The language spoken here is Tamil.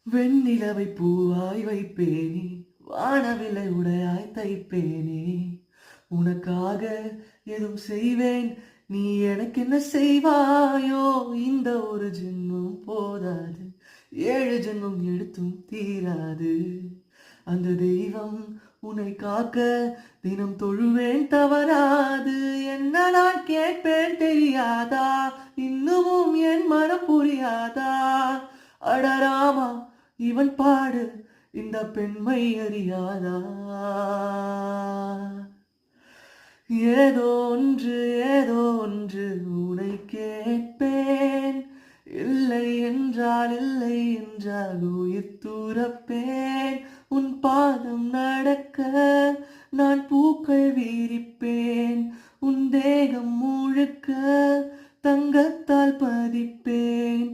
வெண்ணிலவை பூவாய் வைப்பேனே, வானவில்லை உடையாய் தைப்பேனே, உனக்காக எதுவும் செய்வேன், நீ எனக்கு என்ன செய்வாயோ? இந்த ஒரு ஜென்மம் போதாது, 7 ஜென்மம் எடுத்தும் தீராது. அந்த தெய்வம் உன்னை காக்க தினம் தொழுவேன் தவறாது. என்ன நான் கேட்பேன் தெரியாதா? இன்னமும் என் மனம் புரியாதா? அடராமா, இவன் பாடு இந்த பெண்மை அறியாதா? ஏதோ ஒன்று உனை கேட்பேன், இல்லை என்றால் உயிர் துறப்பேன். உன் பாதம் நடக்க நான் பூக்கள் விரிப்பேன், உன் தேகம் முழுக்க தங்கத்தால் பதிப்பேன்.